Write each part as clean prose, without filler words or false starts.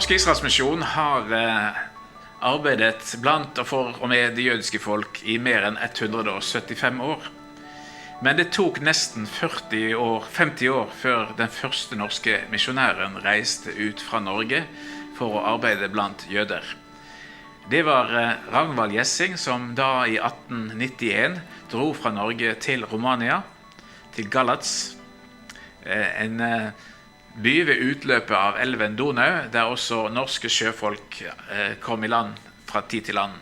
Norske Israelsmisjon har arbeidet blant og for og med det jødiske folk i mer enn 175 år. Men det tok nesten 50 år før den første norske misjonæren reiste ut fra Norge for å arbeide blant jøder. Det var Ragnvald Gjessing som da i 1891 dro fra Norge til Romania, til Galats, en by ved utløpet av elven Donau, der også norske sjøfolk kom i land fra tid til annen.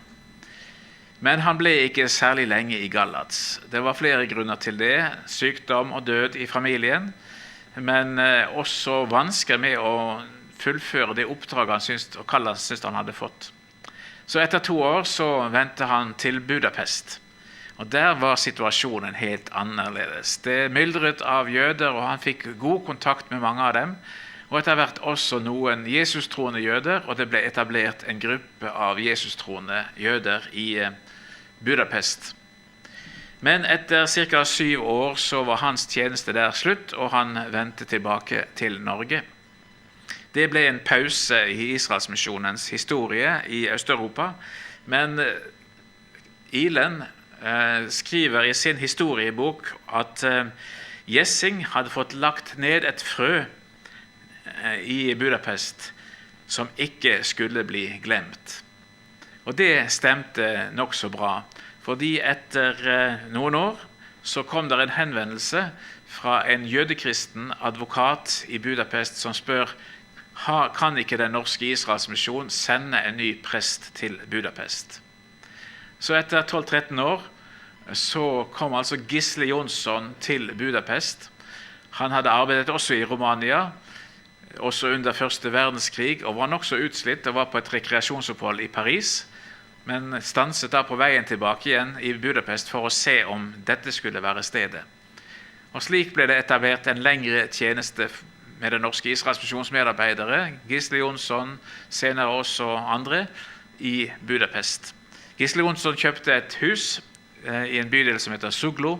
Men han ble ikke særlig lenge i Galats. Det var flere grunner til det, sykdom og død i familien, men også vansker med å fullføre det oppdraget han syntes han hadde fått. Så etter 2 år så vendte han til Budapest. Og der var situasjonen helt annerledes. Det myldret av jøder, og han fikk god kontakt med mange av dem. Og etter hvert også noen Jesus-troende jøder, og det ble etablert en gruppe av Jesus-troende jøder i Budapest. Men etter ca. 7 år så var hans tjeneste der slutt, og han vendte tilbake til Norge. Det ble en pause i Israelsmisjonens historie i Øst-Europa, men Ilen skriver i sin historiebok at Gjessing hadde fått lagt ned et frø i Budapest som ikke skulle bli glemt. Og det stemte nok så bra, fordi etter noen år så kom der en henvendelse fra en jødekristen advokat i Budapest som spør: kan ikke Den Norske Israelsmisjon sende en ny prest til Budapest? Så etter 12-13 år så kom altså Gisle Jonsson til Budapest. Han hadde arbeidet også i Romania, også under første verdenskrig, og var nok så utslitt og var på et rekreasjonsopphold i Paris, men stanset da på veien tilbake igjen i Budapest for å se om dette skulle være stedet. Og slik ble det etablert en lengre tjeneste med Den Norske Israelsmisjons medarbeidere, Gisle Jonsson, senere også andre, i Budapest. Gisle Jonsson kjøpte et hus i en bydel som heter Suglo,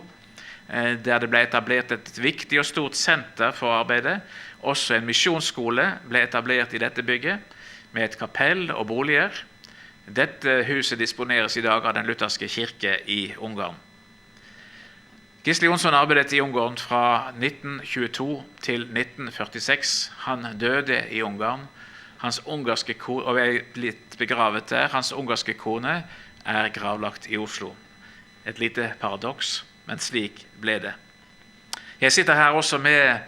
der det ble etablert et viktig og stort senter for arbeidet. Også en misjonsskole ble etablert i dette bygget, med et kapell og boliger. Dette huset disponeres i dag av den lutherske kirke i Ungarn. Gisle Jonsson arbeidet i Ungarn fra 1922 til 1946. Han døde i Ungarn. Hans ungarske kone, og er blitt begravet der. Hans ungarske kone er gravlagt i Oslo. Et lite paradoks, men slik ble det. Jeg sitter her også med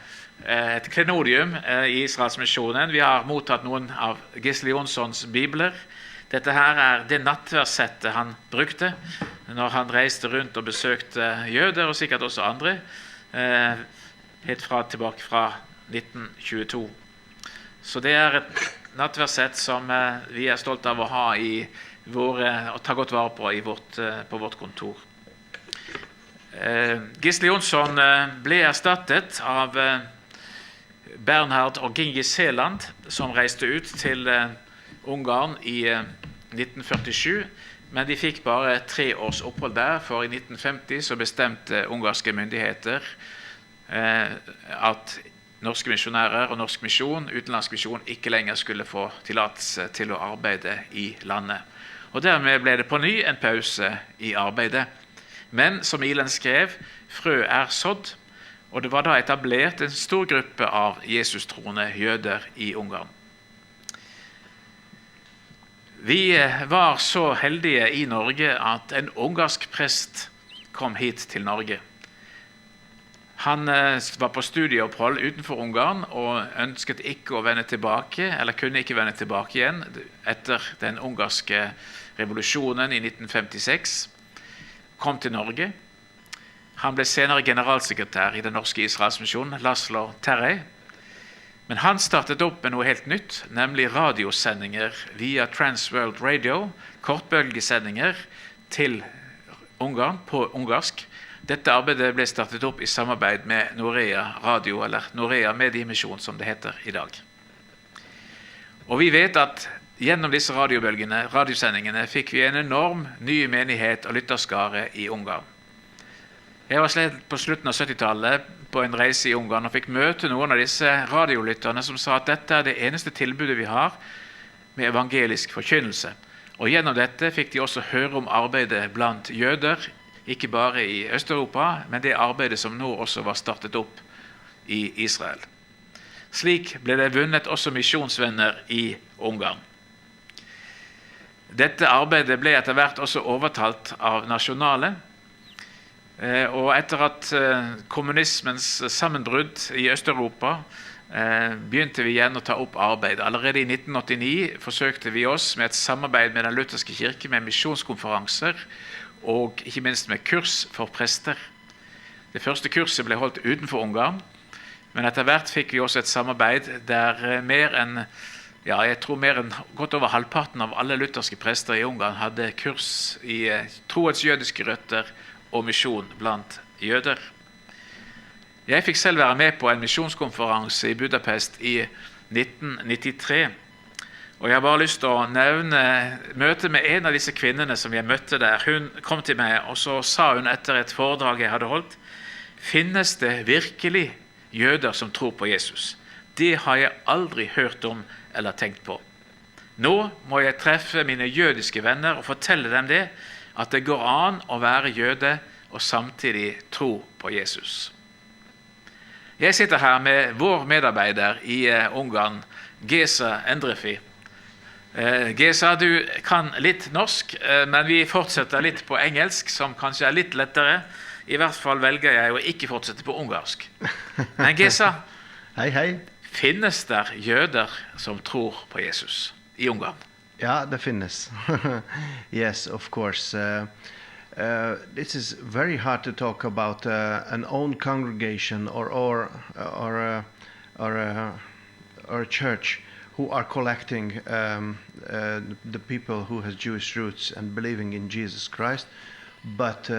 et klenodium i Israelsmisjonen. Vi har mottatt noen av Gisle Jonssons bibler. Dette her er det nattverdssettet han brukte når han reiste rundt og besøkte jøder, og sikkert også andre, helt tilbake fra 1922. Så det er et nattverdssett som vi er stolt av å ha og ta godt vare på vårt kontor. Gisle Jonsson ble erstattet av Bernhard og Gingi Seland, som reiste ut til Ungarn i 1947, men de fikk bare 3 års opphold der, for i 1950 så bestemte ungarske myndigheter at norske misjonærer og norsk misjon, utenlandsk misjon, ikke lenger skulle få tillatelse til å arbeide i landet. Og dermed ble det på ny en pause i arbeidet. Men som Ilen skrev, frø er sådd, og det var da etablert en stor gruppe av Jesus-troende jøder i Ungarn. Vi var så heldige i Norge at en ungarsk prest kom hit til Norge. Han var på studieopphold utenfor Ungarn og ønsket ikke å vende tilbake, eller kunne ikke vende tilbake igjen etter den ungarske revolusjonen i 1956. Kom til Norge. Han ble senere generalsekretær i Den Norske Israelsmisjonen, Laszlo Terrej. Men han startet opp med noe helt nytt, nemlig radiosendinger via Transworld Radio, kortbølgesendinger til Ungarn på ungarsk. Dette arbeidet ble startet opp i samarbeid med Norea Radio, eller Norea Mediemisjon som det heter i dag. Og vi vet at gjennom disse radiosendingene fikk vi en enorm ny menighet og lytterskare i Ungarn. Jeg var slett på slutten av 70-tallet på en reise i Ungarn og fikk møte noen av disse radiolytterne som sa at dette er det eneste tilbudet vi har med evangelisk forkynnelse. Og gjennom dette fikk de også høre om arbeidet blant jøder, ikke bare i Øst-Europa, men det arbeidet som nå også var startet opp i Israel. Slik ble det vunnet også misjonsvenner i Ungarn. Dette arbeidet ble etter hvert også overtalt av nasjonale, og etter at kommunismens sammenbrudd i Øst-Europa begynte vi igjen å ta opp arbeid. Allerede i 1989 forsøkte vi oss med et samarbeid med den lutherske kirke, med misjonskonferanser og ikke minst med kurs for prester. Det første kurset ble holdt utenfor Ungarn, men etter hvert fikk vi også et samarbeid der jeg tror mer enn godt over halvparten av alle lutherske prester i Ungarn hadde kurs i troens jødiske røtter og misjon blant jøder. Jeg fikk selv være med på en misjonskonferanse i Budapest i 1993, og jeg har bare lyst til å nevne møtet med en av disse kvinnene som jeg møtte der. Hun kom til meg, og så sa hun etter et foredrag jeg hadde holdt: «Finnes det virkelig jøder som tror på Jesus? Det har jeg aldri hørt om eller tenkt på. Nå må jeg treffe mine jødiske venner og fortelle dem det, at det går an å være jøde og samtidig tro på Jesus.» Jeg sitter her med vår medarbeider i Ungarn, Geza Endreffy. Geza, du kan litt norsk, men vi fortsetter litt på engelsk, som kanskje er litt lettere. I hvert fall velger jeg å ikke fortsette på ungarsk. Men Geza, Hei. finnes der jøder som tror på Jesus i Ungarn? Ja, det finnes. Yes, of course. This is very hard to talk about an own congregation or a church who are collecting the people who has Jewish roots and believing in Jesus Christ, but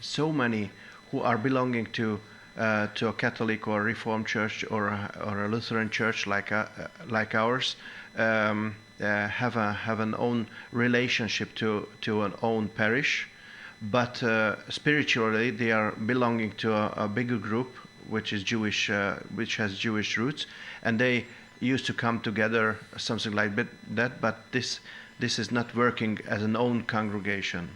so many who are belonging to a Catholic or Reformed church or a Lutheran church like ours. Have an own relationship to an own parish, but spiritually they are belonging to a bigger group which is Jewish, which has Jewish roots, and they used to come together, something like that. But this is not working as an own congregation.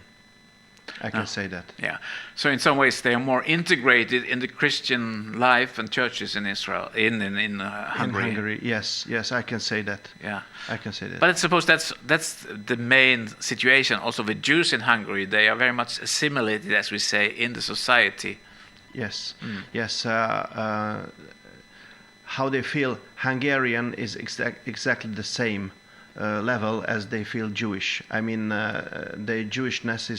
I can say that. Yeah. So in some ways they are more integrated in the Christian life and churches in Israel, in Hungary. In Hungary, yes, I can say that. Yeah. I can say that. But I suppose that's the main situation also with Jews in Hungary. They are very much assimilated, as we say, in the society. Yes, yes. How they feel Hungarian is exactly the same level as they feel Jewish. I mean, their Jewishness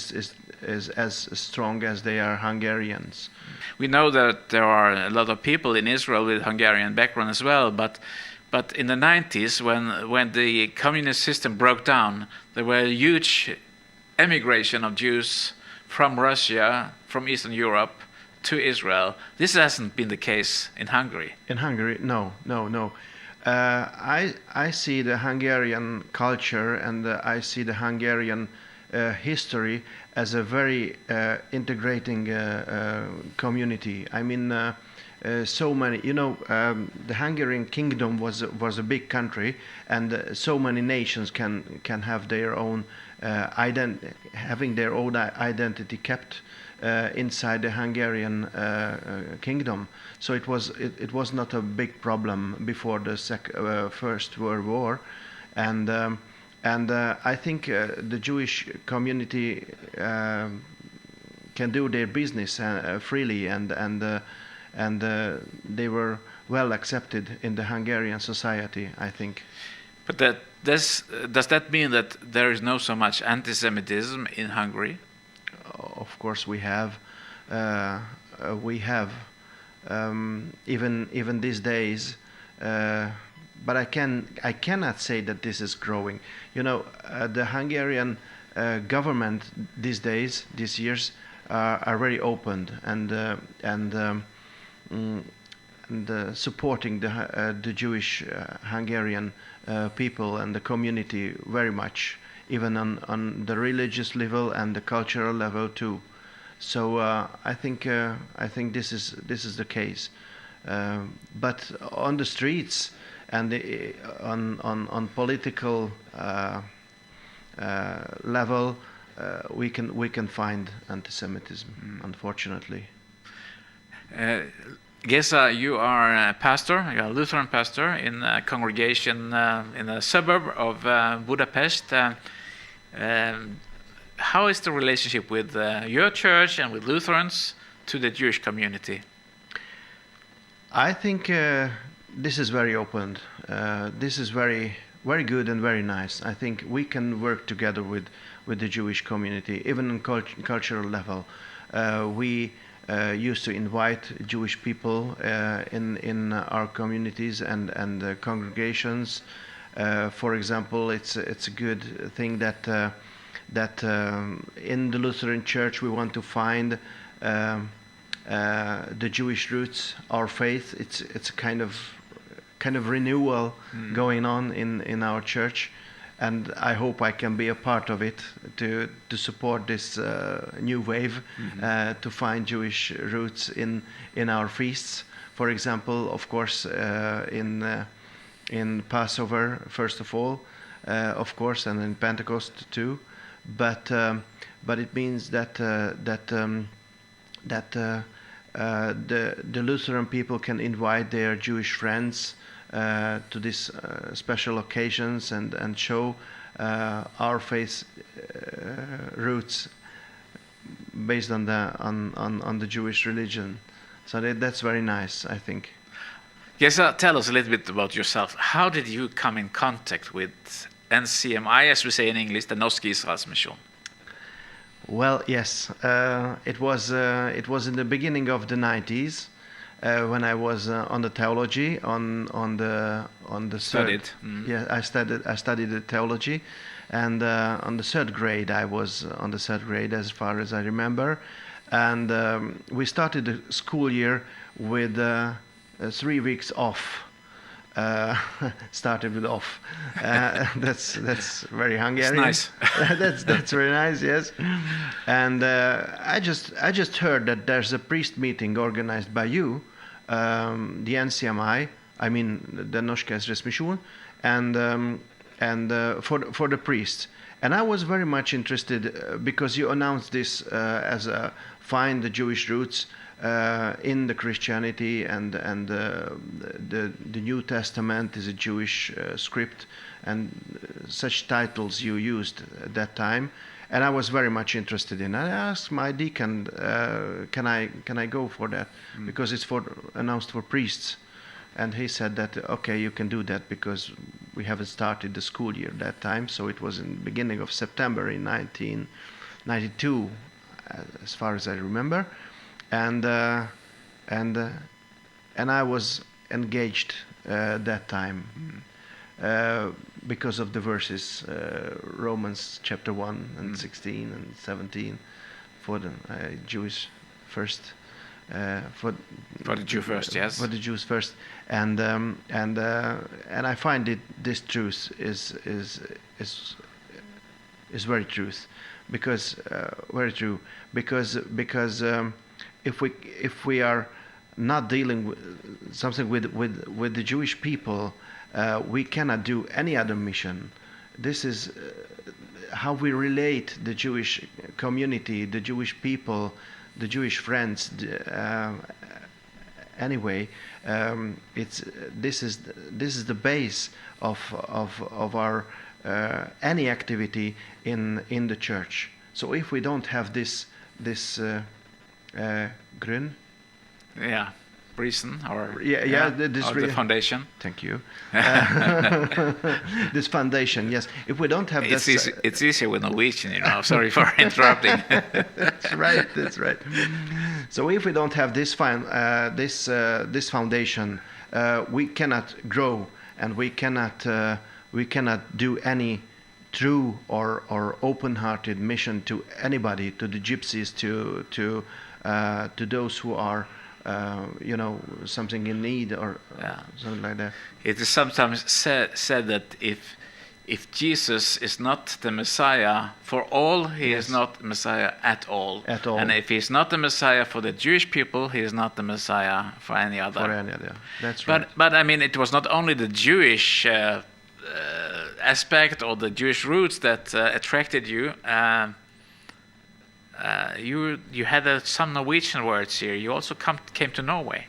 is as strong as they are Hungarians. We know that there are a lot of people in Israel with Hungarian background as well, but in the 90s, when the communist system broke down, there were a huge emigration of Jews from Russia, from Eastern Europe, to Israel. This hasn't been the case in Hungary. In Hungary, no. I see the Hungarian culture and I see the Hungarian history as a very integrating community. I mean, so many, the Hungarian kingdom was a big country, and so many nations can have their own having their own identity kept inside the Hungarian kingdom. So it was not a big problem before the First World War, and I think the Jewish community can do their business freely, and they were well accepted in the Hungarian society, I think. But does that mean that there is no so much anti-Semitism in Hungary? Of course, we have even these days, but I cannot say that this is growing. The Hungarian government these years are very open and supporting the Jewish Hungarian people and the community very much, even on the religious level and the cultural level too. So I think this is the case. But on the streets, and on political level, we can find anti-Semitism, unfortunately. Geza, you are a pastor, you're a Lutheran pastor in a congregation in a suburb of Budapest. How is the relationship with your church and with Lutherans to the Jewish community? I think this is very open. This is very, very good and very nice. I think we can work together with the Jewish community, even on cultural level. We used to invite Jewish people in our communities and congregations. For example, it's a good thing that in the Lutheran Church we want to find the Jewish roots, our faith. It's a kind of renewal going on in our church, and I hope I can be a part of it to support this new wave, to find Jewish roots in our feasts. For example, of course, in Passover first of all, of course, and in Pentecost too. But it means that the Lutheran people can invite their Jewish friends to these special occasions and show our faith roots based on the Jewish religion. So that's very nice, I think. Geza, tell us a little bit about yourself. How did you come in contact with NCMI, as we say in English, Den Norske Israelsmisjonen? Well, yes, it was in the beginning of the 90s when I was on the theology on the Studied. third. Yeah, I studied the theology, and on the third grade I was on the third grade as far as I remember, and we started the school year with 3 weeks off. Started with off. That's very Hungarian. It's nice. that's very nice. Yes. And I just heard that there's a priest meeting organized by you, the NCMI. I mean the Norske Israelsmisjonen, and for the priests. And I was very much interested because you announced this as a find the Jewish roots in the Christianity, and the New Testament is a Jewish script, and such titles you used at that time, and I was very much interested in. I asked my deacon, can I go for that, because it's announced for priests, and he said that okay, you can do that because we haven't started the school year that time, so it was in the beginning of September in 1992, as far as I remember. And I was engaged that time because of the verses, Romans chapter 1 and 16 and 17 for the Jews first. For the Jew first, yes. For the Jews first, and I find this truth is very truth, because very true, because if we are not dealing with something with the Jewish people, we cannot do any other mission. This is how we relate the Jewish community, the Jewish people, the Jewish friends. Anyway, this is the base of our any activity in the church. So if we don't have this grun, reason, or the foundation. Thank you. This foundation, yes. If we don't have this, it's easier with Norwegian, you know. Sorry for interrupting. That's right. So if we don't have this this foundation, we cannot grow, and we cannot do any true or open-hearted mission to anybody, to the gypsies, to those who are something in need or something like that. It is sometimes said that if if Jesus is not the Messiah for all, he Yes. is not Messiah at all. At all. And if he's not the Messiah for the Jewish people, he is not the Messiah for any other. For any other. That's right. But I mean, it was not only the Jewish aspect or the Jewish roots that attracted you. You had some Norwegian words here. You also came to Norway.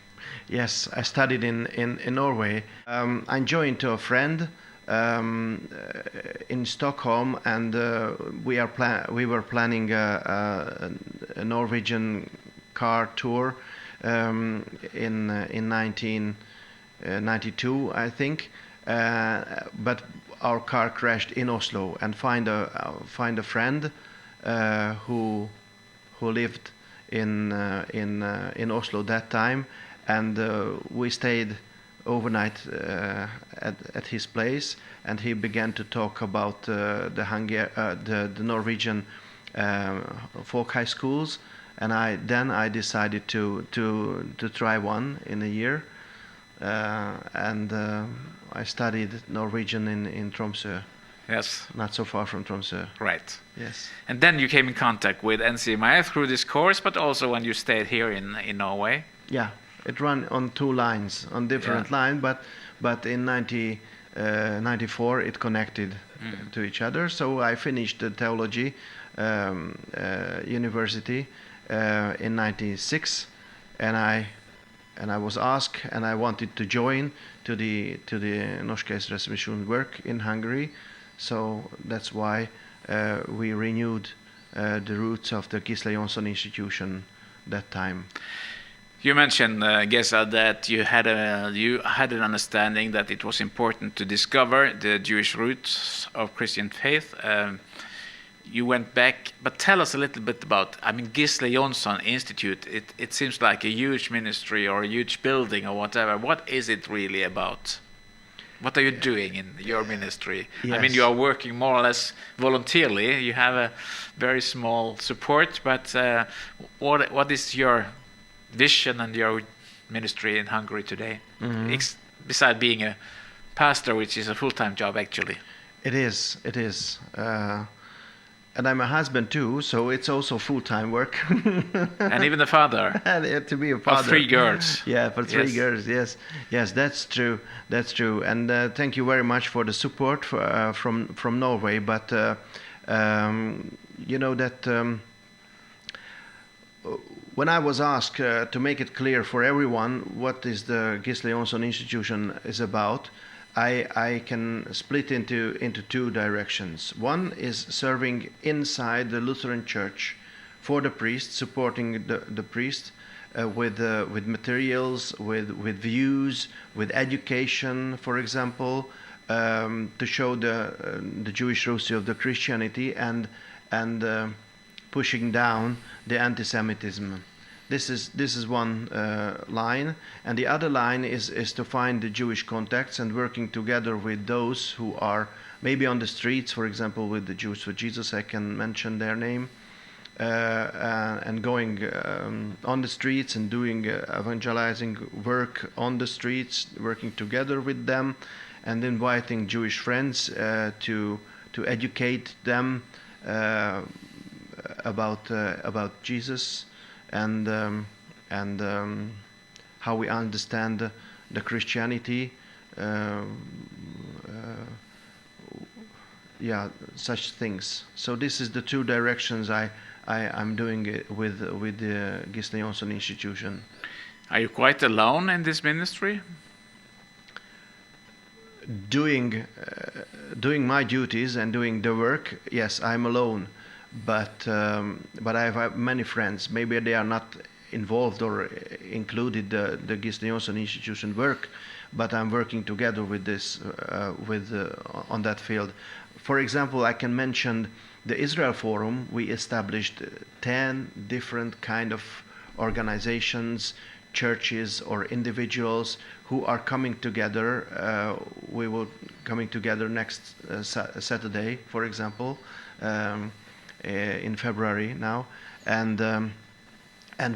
Yes, I studied in Norway. I joined to a friend in Stockholm, and we were planning a Norwegian car tour in 1992, I think. But our car crashed in Oslo, and find a friend who lived in Oslo that time, and we stayed overnight at his place, and he began to talk about the Norwegian folkehøyskoles, and I decided to try one in a year, and I studied Norwegian in Tromsø. Yes. Not so far from Tromsø. Right. Yes. And then you came in contact with NCMI through this course, but also when you stayed here in Norway. Yeah, it ran on two lines, on different lines, but in 94 it connected to each other. So I finished the theology university in 96, and I was asked, and I wanted to join to the Norske Israelsmisjonen work in Hungary. So that's why we renewed the roots of the Gisle Jonsson institution that time. You mentioned, Geza, that you had an understanding that it was important to discover the Jewish roots of Christian faith. You went back, but tell us a little bit about, Gisle Jonsson Institute. It seems like a huge ministry or a huge building or whatever. What is it really about? What are you doing in your ministry? Yes. You are working more or less voluntarily. You have a very small support, but what is your vision and your ministry in Hungary today? Mm-hmm. Besides being a pastor, which is a full-time job actually. It is. And I'm a husband too, so it's also full-time work. And even a father. And to be a father. Of 3 girls. Yeah, for 3 girls. Yes, that's true. And thank you very much for the support from Norway. But you know that when I was asked to make it clear for everyone what is the Gisle Jonsson Institution is about, I can split into 2 directions. One is serving inside the Lutheran Church for the priest, supporting the priest with materials, with views, with education, for example, to show the Jewish roots of the Christianity and pushing down the anti-Semitism. This is one line, and the other line is to find the Jewish contacts and working together with those who are maybe on the streets, for example, with the Jews for Jesus. I can mention their name, and going on the streets and doing evangelizing work on the streets, working together with them, and inviting Jewish friends to educate them about Jesus. And how we understand the Christianity, such things. So this is the 2 directions I'm doing it with the Gisle Jonsson Institution. Are you quite alone in this ministry? Doing my duties and doing the work, yes, I'm alone. But I have many friends. Maybe they are not involved or included the Gisle Jonsson Institution work, but I'm working together with this on that field. For example, I can mention the Israel Forum. We established 10 different kind of organizations, churches or individuals who are coming together. We will coming together next Saturday, for example. In February now, and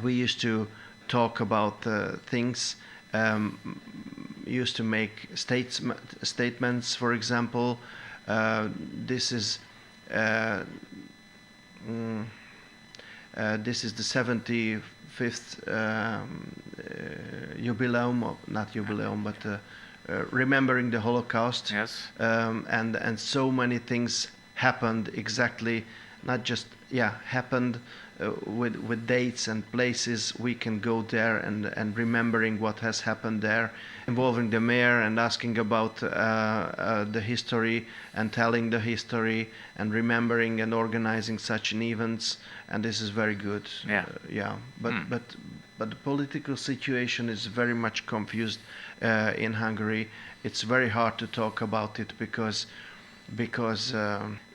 we used to talk about things, used to make statements, for example, This is the 75th jubileum, not jubileum, but remembering the Holocaust. Yes. And so many things happened exactly, not just happened with dates and places. We can go there and remembering what has happened there, involving the mayor and asking about the history and telling the history and remembering and organizing such an events. And this is very good. But the political situation is very much confused in Hungary. It's very hard to talk about it because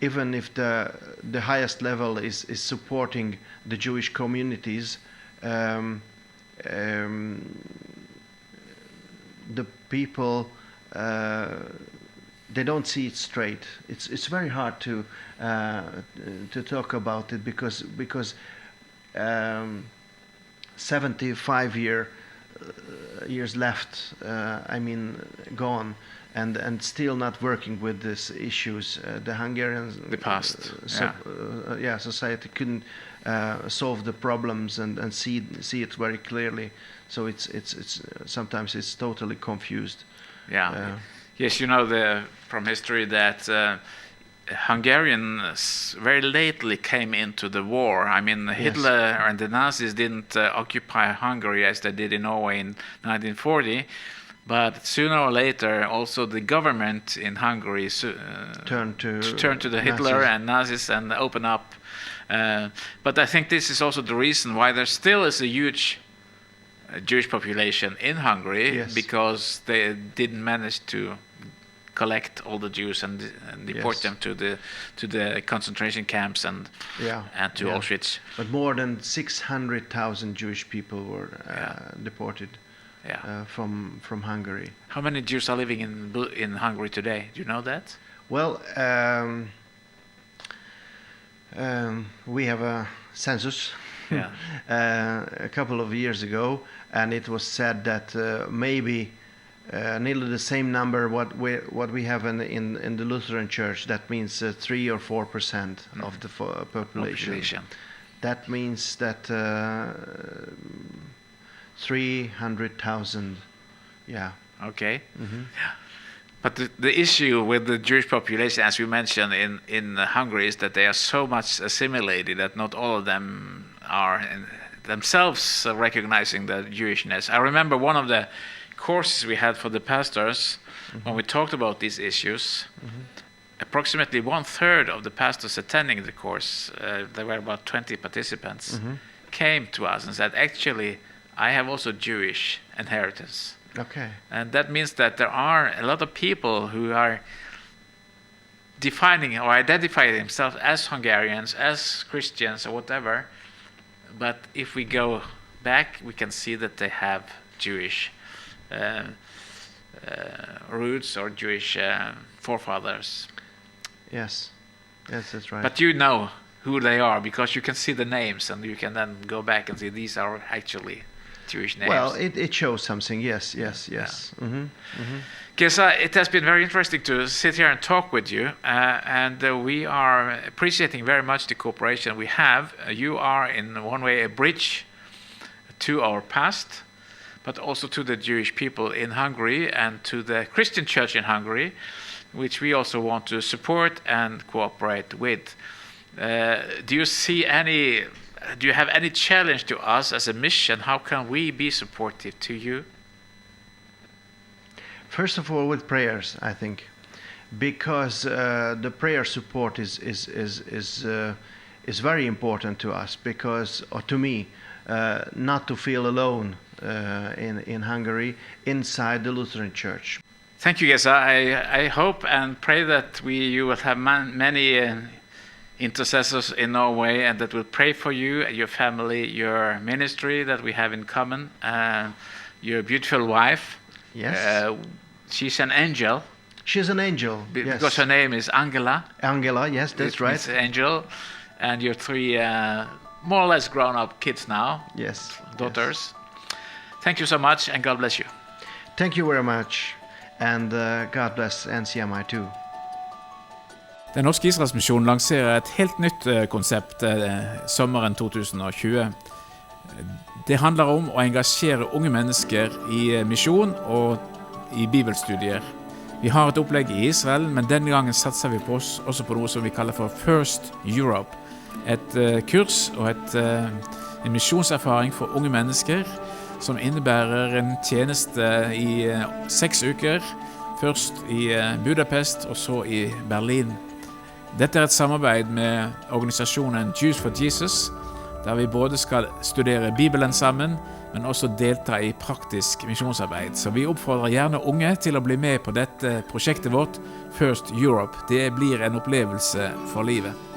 even if the highest level is supporting the Jewish communities, the people they don't see it straight. It's very hard to talk about it because 75 years left. Gone. And still not working with these issues. The Hungarians, the past, society couldn't solve the problems and see it very clearly. So it's sometimes it's totally confused. Yes, you know from history that Hungarians very lately came into the war. I mean, Hitler and the Nazis didn't occupy Hungary as they did in Norway in 1940. But sooner or later, also the government in Hungary turned to the Hitler and Nazis and open up. But I think this is also the reason why there still is a huge Jewish population in Hungary, because they didn't manage to collect all the Jews and deport them to the concentration camps and to Auschwitz. But more than 600,000 Jewish people were deported. From Hungary. How many Jews are living in Hungary today? Do you know that? Well, we have a census a couple of years ago, and it was said that maybe nearly the same number what we have in the Lutheran Church. That means 3 or 4% of the population. That means that 300,000. Okay. But the issue with the Jewish population, as we mentioned in Hungary, is that they are so much assimilated that not all of them are themselves recognizing the Jewishness. I remember one of the courses we had for the pastors when we talked about these issues. Approximately 1/3 of the pastors attending the course, there were about 20 participants, came to us and said, actually, I have also Jewish inheritance. Okay. And that means that there are a lot of people who are defining or identifying themselves as Hungarians, as Christians or whatever. But if we go back, we can see that they have Jewish roots or Jewish forefathers. Yes, that's right. But you know who they are because you can see the names and you can then go back and see these are actually Jewish names. Well, it shows something. Yes. Geza, it has been very interesting to sit here and talk with you, and we are appreciating very much the cooperation we have. You are, in one way, a bridge to our past, but also to the Jewish people in Hungary and to the Christian church in Hungary, which we also want to support and cooperate with. Do you have any challenge to us as a mission? How can we be supportive to you? First of all, with prayers, I think, because the prayer support is very important to us. Because, or to me, not to feel alone in Hungary, inside the Lutheran Church. Thank you, Geza. I hope and pray that you will have many intercessors in Norway and that will pray for you, your family, your ministry that we have in common, your beautiful wife. Yes. She's an angel. She's an angel, because her name is Angela. Angela, yes, that's right. It's angel. And your 3 more or less grown-up kids now. Yes. Daughters. Yes. Thank you so much and God bless you. Thank you very much. And God bless NCMI too. Den Norske Israelsmisjonen lanserer et helt nytt konsept sommeren 2020. Det handler om å engasjere unge mennesker i misjon og i bibelstudier. Vi har et opplegg i Israel, men denne gangen satser vi også på noe som vi kaller for First Europe. Et kurs og en misjonserfaring for unge mennesker som innebærer en tjeneste i 6 uker, først i Budapest og så i Berlin. Dette et samarbeid med organisasjonen Jews for Jesus, der vi både skal studere Bibelen sammen, men også delta i praktisk misjonsarbeid. Så vi oppfordrer gjerne unge til å bli med på dette prosjektet vårt, First Europe. Det blir en opplevelse for livet.